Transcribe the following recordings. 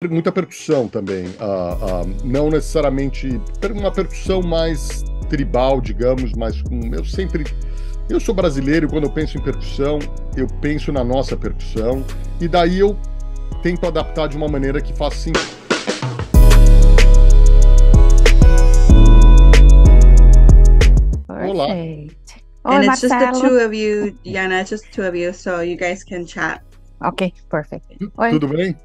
Muita percussão também, não necessariamente uma percussão mais tribal, digamos, mas eu sou brasileiro e quando eu penso em percussão, eu penso na nossa percussão e daí eu tento adaptar de uma maneira que faça sentido. Olá, Perfect. Oi, And it's just the Marcelo. two of you, Yana, it's just two of you, so you guys can chat. Ok, perfect. Oi, tudo bem?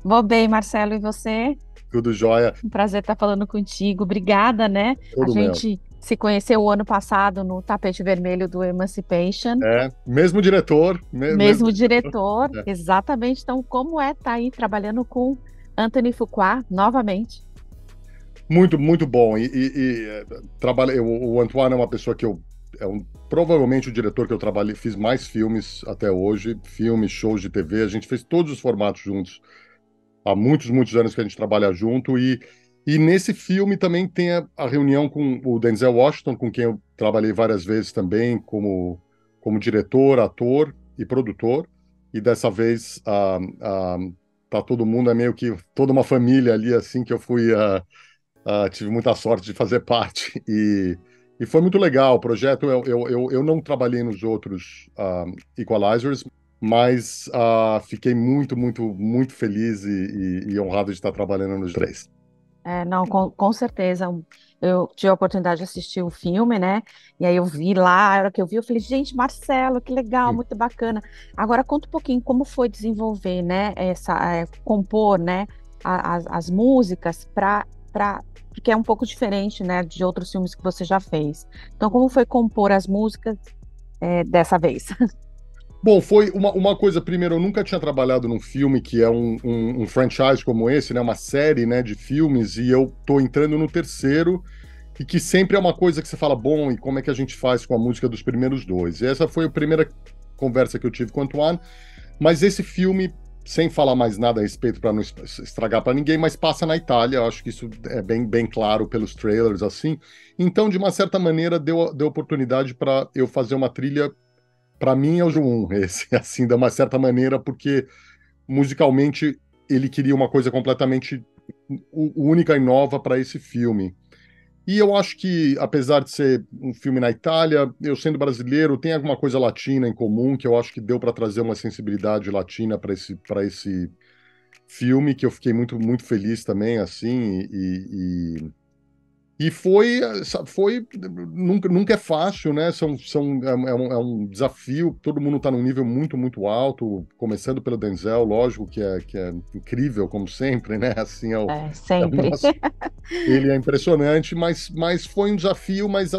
vou bem, Marcelo, e você? Tudo jóia, Um prazer estar falando contigo. Obrigada, né? A tudo meu. gente se conheceu o ano passado no tapete vermelho do Emancipation, É, mesmo diretor, mesmo mesmo diretor. diretor, É. exatamente. Então, como é estar aí trabalhando com Anthony Fuqua novamente? Muito, muito bom. O Antoine é uma pessoa que provavelmente o diretor que eu trabalhei, fiz mais filmes até hoje, filmes, shows de TV. A gente fez todos os formatos juntos há muitos, muitos anos que a gente trabalha junto. E nesse filme também tem a reunião com o Denzel Washington, com quem eu trabalhei várias vezes também, como diretor, ator e produtor. E dessa vez tá todo mundo, é meio que toda uma família ali, assim, que eu fui. Tive muita sorte de fazer parte e foi muito legal. O projeto, eu não trabalhei nos outros Equalizers, mas fiquei muito, muito, muito feliz e honrado de estar trabalhando nos três. É, não, com certeza. Eu tive a oportunidade de assistir o filme, né? E aí eu vi lá, a hora que eu vi, eu falei, gente, Marcelo, que legal, muito bacana. Agora conta um pouquinho como foi desenvolver, né? Compor, né? As músicas porque é um pouco diferente, né? De outros filmes que você já fez. Então, como foi compor as músicas, dessa vez? Bom, foi uma coisa. Primeiro, eu nunca tinha trabalhado num filme que é um franchise como esse, né? Uma série, né, de filmes, e eu tô entrando no terceiro. E que sempre é uma coisa que você fala, bom, e como é que a gente faz com a música dos primeiros dois? E essa foi a primeira conversa que eu tive com o Antoine, mas esse filme, sem falar mais nada a respeito para não estragar para ninguém, mas passa na Itália, eu acho que isso é bem, bem claro pelos trailers, assim. Então, de uma certa maneira, deu oportunidade para eu fazer uma trilha, para mim é o João, esse, assim, de uma certa maneira, porque musicalmente ele queria uma coisa completamente única e nova para esse filme. E eu acho que, apesar de ser um filme na Itália, eu sendo brasileiro, tem alguma coisa latina em comum que eu acho que deu para trazer uma sensibilidade latina para esse filme, que eu fiquei muito, muito feliz também, assim, e nunca é fácil, né? É um desafio, todo mundo está num nível muito, muito alto, começando pelo Denzel, lógico que é incrível, como sempre, né? Assim, É, é o sempre. nosso ele é impressionante, mas foi um desafio, mas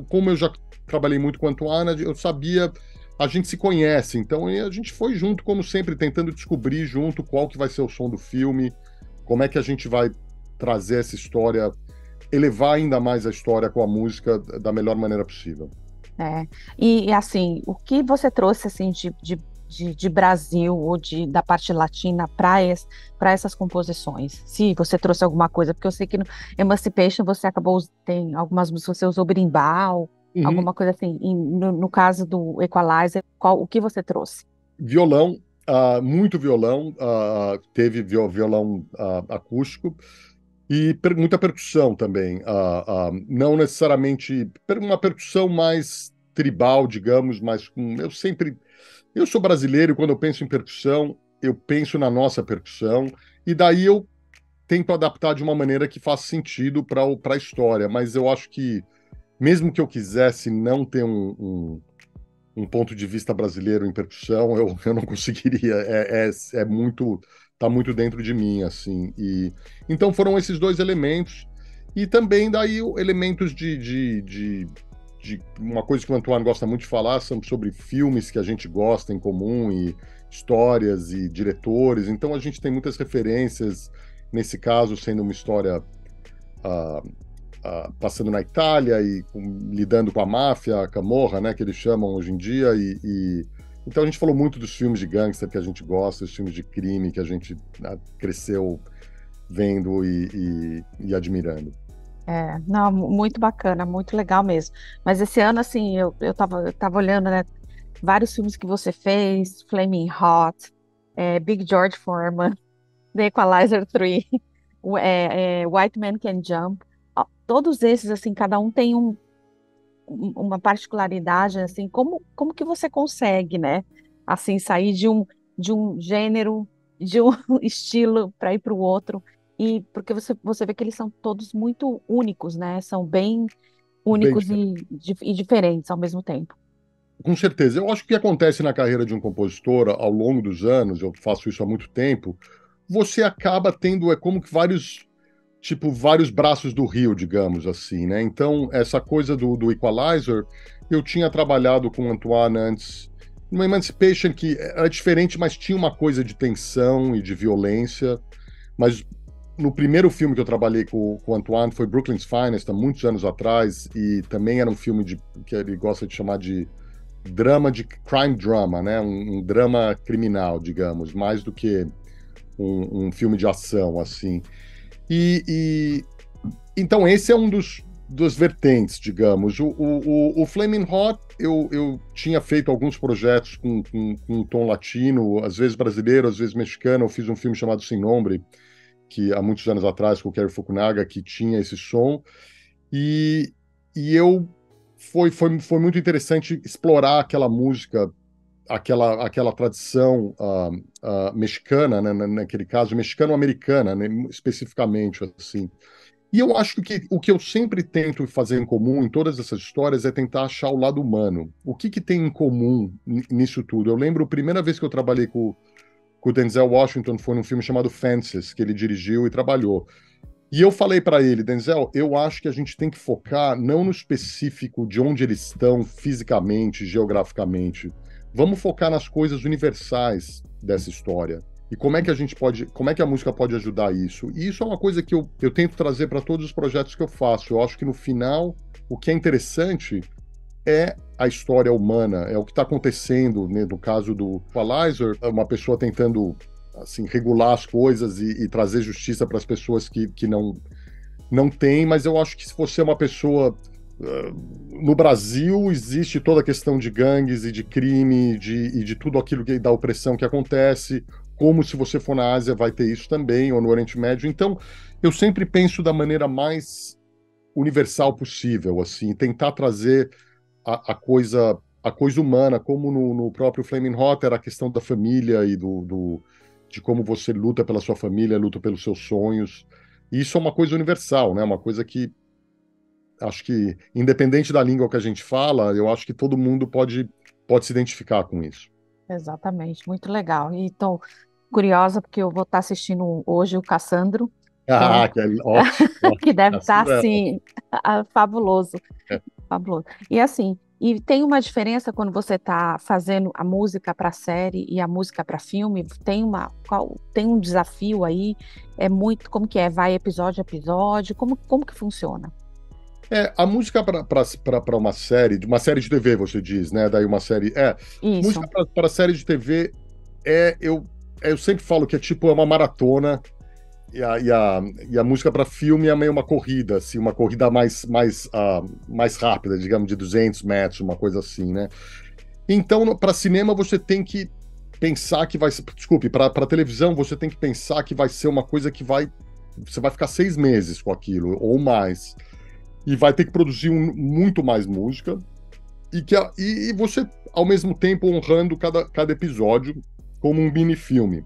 como eu já trabalhei muito com a Antoana, eu sabia, a gente se conhece, então a gente foi junto, como sempre, tentando descobrir junto qual que vai ser o som do filme, como é que a gente vai trazer essa história, elevar ainda mais a história com a música da melhor maneira possível. É. Assim, o que você trouxe assim de Brasil ou da parte latina para essas composições? Se você trouxe alguma coisa, porque eu sei que no Emancipation você tem algumas músicas, você usou berimbau, Uhum. alguma coisa assim. E no caso do Equalizer, o que você trouxe? Violão, muito violão, teve violão acústico. E muita percussão também. Não necessariamente uma percussão mais tribal, digamos, mas eu sou brasileiro e quando eu penso em percussão, eu penso na nossa percussão, e daí eu tento adaptar de uma maneira que faça sentido para a história. Mas eu acho que, mesmo que eu quisesse não ter um ponto de vista brasileiro em percussão, eu não conseguiria. É muito, tá muito dentro de mim, assim. E então foram esses dois elementos e também daí elementos de uma coisa que o Antoine gosta muito de falar são sobre filmes que a gente gosta em comum e histórias e diretores. Então a gente tem muitas referências nesse caso, sendo uma história ah, passando na Itália e lidando com a máfia, a camorra, né, que eles chamam hoje em dia. Então a gente falou muito dos filmes de gangster que a gente gosta, os filmes de crime que a gente cresceu vendo e admirando. É, não, muito bacana, muito legal mesmo. Mas esse ano, assim, eu tava olhando, né, vários filmes que você fez, Flaming Hot, Big George Foreman. The Equalizer 3, White Man Can Jump. Ó, todos esses, assim, cada um tem uma particularidade, assim, como que você consegue, né? Assim, sair de um gênero, de um estilo para ir para o outro. E porque você vê que eles são todos muito únicos, né? São bem Bem únicos diferente. e diferentes ao mesmo tempo. Com certeza. Eu acho que o que acontece na carreira de um compositor ao longo dos anos, eu faço isso há muito tempo, você acaba tendo, é como que vários braços do rio, digamos assim, né? Então, essa coisa do Equalizer, eu tinha trabalhado com o Antoine antes, numa Emancipation que era diferente, mas tinha uma coisa de tensão e de violência. Mas no primeiro filme que eu trabalhei com o Antoine foi Brooklyn's Finest, há muitos anos atrás, e também era um filme que ele gosta de chamar de drama, de crime drama, né? Um drama criminal, digamos, mais do que um filme de ação, assim. E então esse é um dos vertentes, digamos. O Flaming Hot, eu tinha feito alguns projetos com um tom latino, às vezes brasileiro, às vezes mexicano. Eu fiz um filme chamado Sem Nombre, que há muitos anos atrás, com o Cary Fukunaga, que tinha esse som. E, e eu foi muito interessante explorar aquela música, aquela tradição mexicana, né, naquele caso, mexicano-americana, né, especificamente, assim. E eu acho que o que eu sempre tento fazer em comum em todas essas histórias é tentar achar o lado humano. O que tem em comum nisso tudo? Eu lembro a primeira vez que eu trabalhei com o Denzel Washington foi num filme chamado Fences, que ele dirigiu e trabalhou. E eu falei para ele, Denzel, eu acho que a gente tem que focar não no específico de onde eles estão fisicamente, geograficamente. Vamos focar nas coisas universais dessa história. E como é que a música pode ajudar isso? E isso é uma coisa que eu tento trazer para todos os projetos que eu faço. Eu acho que no final, o que é interessante é a história humana, é o que está acontecendo, né? No caso do Equalizer, é uma pessoa tentando assim regular as coisas e trazer justiça para as pessoas que não têm, mas eu acho que se você é uma pessoa no Brasil existe toda a questão de gangues e de crime e de tudo aquilo da opressão que acontece, como se você for na Ásia vai ter isso também, ou no Oriente Médio. Então, eu sempre penso da maneira mais universal possível, assim, tentar trazer a coisa humana, como no próprio Flaming Hot era a questão da família e de como você luta pela sua família, luta pelos seus sonhos. E isso é uma coisa universal, né? Uma coisa que acho que, independente da língua que a gente fala, eu acho que todo mundo pode se identificar com isso. Exatamente, muito legal. E estou curiosa porque eu vou estar assistindo hoje o Cassandro, que é um Que é ótimo, que ótimo. deve estar Cassandra assim fabuloso, é. fabuloso. E assim, e tem uma diferença quando você está fazendo a música para série e a música para filme. Tem um desafio aí? É muito como que é? Vai episódio a episódio? Como que funciona? A música para uma série de TV, você diz, né? Daí uma série. Música Isso, para série de TV é. Eu sempre falo que é uma maratona e a música para filme é meio uma corrida, assim, uma corrida mais rápida, digamos, de 200 metros, uma coisa assim, né? Então, para cinema, você tem que pensar que vai ser. Desculpe, para televisão, você tem que pensar que vai ser uma coisa que você vai ficar 6 meses com aquilo, ou mais. E vai ter que produzir muito mais música. E você, ao mesmo tempo, honrando cada episódio como um mini-filme.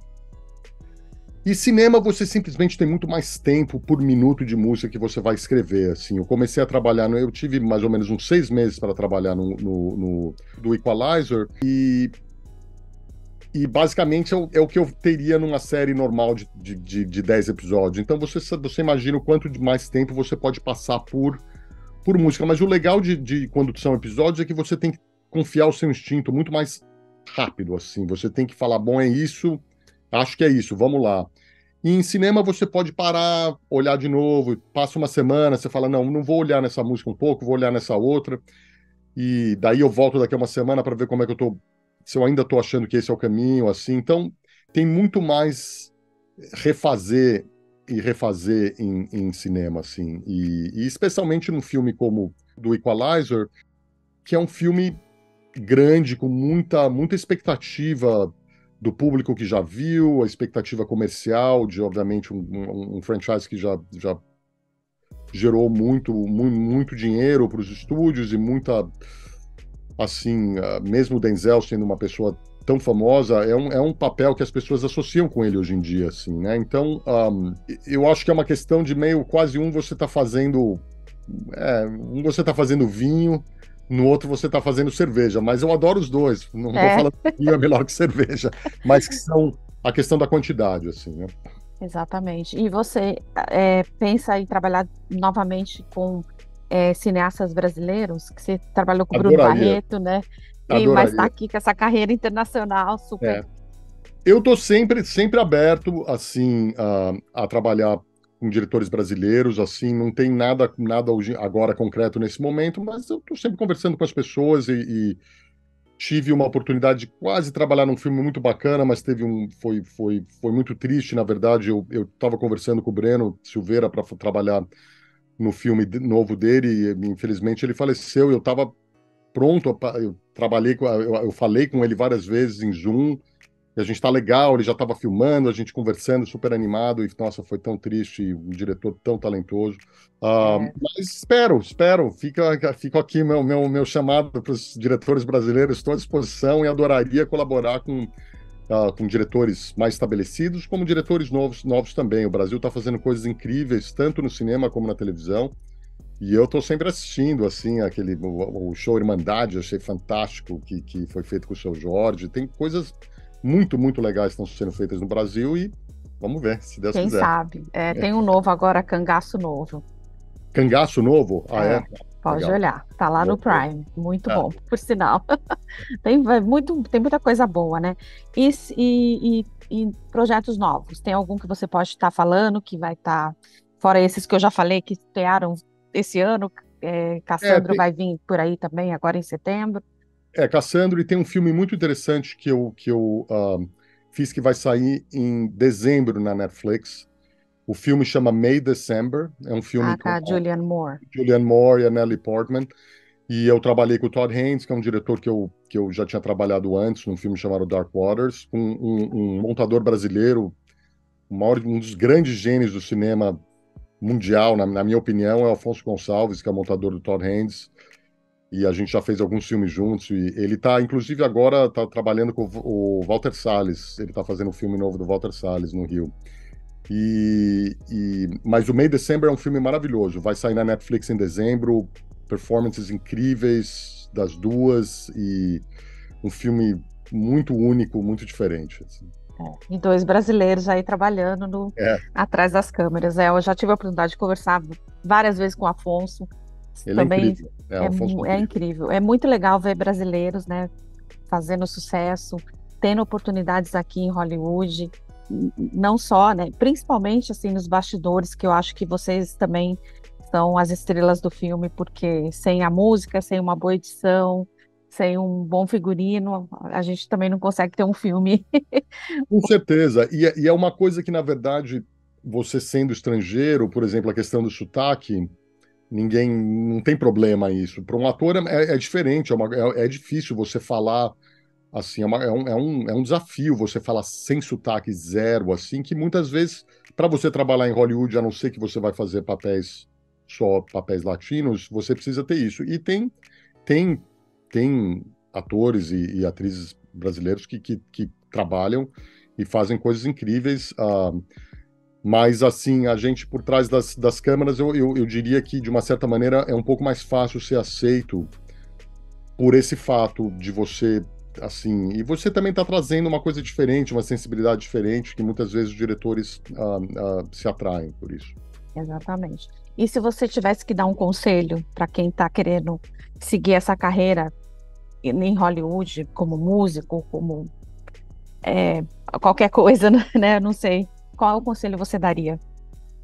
E cinema, você simplesmente tem muito mais tempo por minuto de música que você vai escrever. Assim, eu comecei a trabalhar, eu tive mais ou menos uns 6 meses para trabalhar do Equalizer, e basicamente é o que eu teria numa série normal de 10 episódios. Então você imagina o quanto de mais tempo você pode passar por música. Mas o legal de quando são episódios é que você tem que confiar o seu instinto muito mais rápido, assim. Você tem que falar, bom, é isso, acho que é isso, vamos lá. E em cinema você pode parar, olhar de novo, passa uma semana, você fala, não vou olhar nessa música um pouco, vou olhar nessa outra, e daí eu volto daqui a uma semana para ver como é que eu tô, se eu ainda tô achando que esse é o caminho, assim. Então, tem muito mais refazer e refazer em cinema, assim. E especialmente num filme como do Equalizer, que é um filme grande, com muita expectativa do público que já viu, a expectativa comercial de, obviamente, um franchise que já gerou muito dinheiro para os estúdios e muita, assim, mesmo o Denzel sendo uma pessoa tão famosa, é um papel que as pessoas associam com ele hoje em dia, assim, né? Então, eu acho que é uma questão de meio quase você está fazendo, você está fazendo vinho, no outro você está fazendo cerveja, mas eu adoro os dois. Não estou É, falando que vinho é melhor que cerveja, mas que são a questão da quantidade, assim, né? exatamente. E você pensa em trabalhar novamente com cineastas brasileiros? Que você trabalhou com o Bruno Adoraria, Barreto, né? Mas está adoraria. aqui com essa carreira internacional super. É. Eu estou sempre aberto, assim, a trabalhar com diretores brasileiros, assim, não tem nada hoje, agora concreto nesse momento, mas eu estou sempre conversando com as pessoas e tive uma oportunidade de quase trabalhar num filme muito bacana, mas foi muito triste, na verdade. Eu estava conversando com o Breno Silveira para trabalhar no filme novo dele e infelizmente ele faleceu. Eu estava pronto, eu trabalhei eu falei com ele várias vezes em Zoom. E a gente tá legal, ele já estava filmando, a gente conversando, super animado, e nossa, foi tão triste, um diretor tão talentoso. É, Mas espero, fica aqui meu chamado para os diretores brasileiros, estou à disposição e adoraria colaborar com diretores mais estabelecidos, como diretores novos também. O Brasil está fazendo coisas incríveis, tanto no cinema como na televisão, e eu estou sempre assistindo, assim, o show Irmandade, achei fantástico, que foi feito com o seu Jorge. Tem coisas muito legais que estão sendo feitas no Brasil e vamos ver, se Deus quem quiser. sabe? Tem um novo agora, Cangaço Novo. Cangaço novo? Ah, é? É, pode Legal. olhar. Tá lá no Vou ver. Prime. Muito Ah, bom, por sinal. Tem muita coisa boa, né? E projetos novos? Tem algum que você pode estar falando que vai estar, fora esses que eu já falei, que estrearam esse ano? é, Cassandra tem, vai vir por aí também, agora em setembro. Cassandro, e tem um filme muito interessante que eu fiz que vai sair em dezembro na Netflix. O filme chama May December, é um filme Ah, com com a a Julianne Moore. Julianne Moore e a Natalie Portman. E eu trabalhei com o Todd Haynes, que é um diretor que eu já tinha trabalhado antes, num filme chamado Dark Waters, com um montador brasileiro, um dos grandes gênios do cinema mundial, na minha opinião, é o Alfonso Gonçalves, que é o montador do Todd Haynes. E a gente já fez alguns filmes juntos. E ele está, inclusive, agora tá trabalhando com o Walter Salles. Ele está fazendo um filme novo do Walter Salles no Rio. Mas o May December é um filme maravilhoso. Vai sair na Netflix em dezembro. Performances incríveis das duas e um filme muito único, muito diferente, assim. E dois brasileiros aí trabalhando É, atrás das câmeras. Eu já tive a oportunidade de conversar várias vezes com o Afonso. ele é Também incrível. O Alfonso é é incrível. incrível. É muito legal ver brasileiros, né, fazendo sucesso, tendo oportunidades aqui em Hollywood, não só, né, principalmente assim nos bastidores, que eu acho que vocês também são as estrelas do filme, porque sem a música, sem uma boa edição, sem um bom figurino, a gente também não consegue ter um filme. Com certeza. E é uma coisa que, na verdade, você sendo estrangeiro, por exemplo, a questão do sotaque. Ninguém, não tem problema isso. Para um ator é diferente, é difícil você falar assim, é um desafio você falar sem sotaque zero, assim, que muitas vezes, para você trabalhar em Hollywood, a não ser que você vai fazer só papéis latinos, você precisa ter isso. E tem, tem atores e atrizes brasileiros que trabalham e fazem coisas incríveis. Mas, assim, a gente por trás das câmeras, eu diria que, de uma certa maneira, é um pouco mais fácil ser aceito por esse fato de você, assim. E você também está trazendo uma coisa diferente, uma sensibilidade diferente, que muitas vezes os diretores se atraem por isso. Exatamente. E se você tivesse que dar um conselho para quem está querendo seguir essa carreira em Hollywood, como músico, como é, qualquer coisa, né? Não sei. Qual conselho você daria?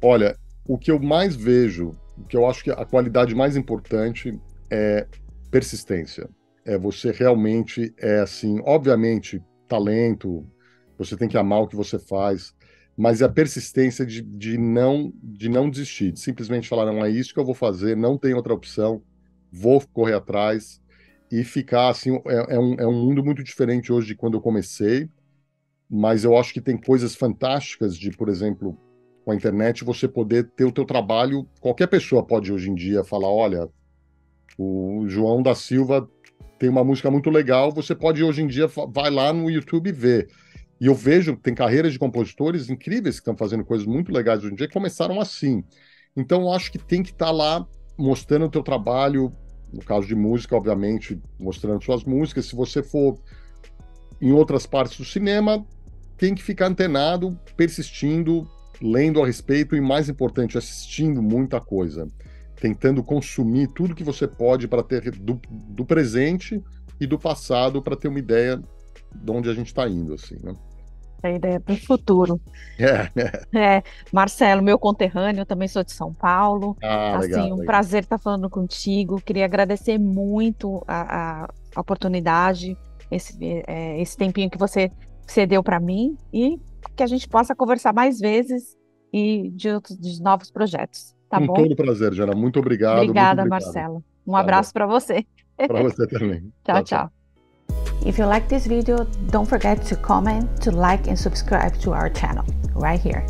Olha, o que eu mais vejo, o que eu acho que a qualidade mais importante é persistência. É você realmente, assim, obviamente, talento, você tem que amar o que você faz, mas é a persistência de não desistir, de simplesmente falar, não é isso que eu vou fazer, não tem outra opção, vou correr atrás e ficar assim, é um mundo muito diferente hoje de quando eu comecei, mas eu acho que tem coisas fantásticas de, por exemplo, com a internet, você poder ter o teu trabalho, qualquer pessoa pode hoje em dia falar, olha, o João da Silva tem uma música muito legal, você pode hoje em dia, vai lá no YouTube e ver. E eu vejo, tem carreiras de compositores incríveis que estão fazendo coisas muito legais hoje em dia, que começaram assim. Então, eu acho que tem que estar lá mostrando o teu trabalho, no caso de música, obviamente, mostrando suas músicas. Se você for em outras partes do cinema, tem que ficar antenado, persistindo, lendo a respeito e, mais importante, assistindo muita coisa. Tentando consumir tudo que você pode para ter do presente e do passado, para ter uma ideia de onde a gente está indo, assim, né? A ideia para o futuro. É. Marcelo, meu conterrâneo, eu também sou de São Paulo. Ah, Assim, legal, um legal. prazer estar falando contigo. Queria agradecer muito a oportunidade, esse tempinho que você cedeu para mim e que a gente possa conversar mais vezes e de novos projetos, tá Com bom? todo prazer, Jana. Muito obrigado, muito Obrigada, obrigado. Marcelo. Um Tá bom. abraço para você. Para você também. Tchau, Tchau, tchau. tchau. If you like this video, don't forget to comment, to like and subscribe to our channel right here.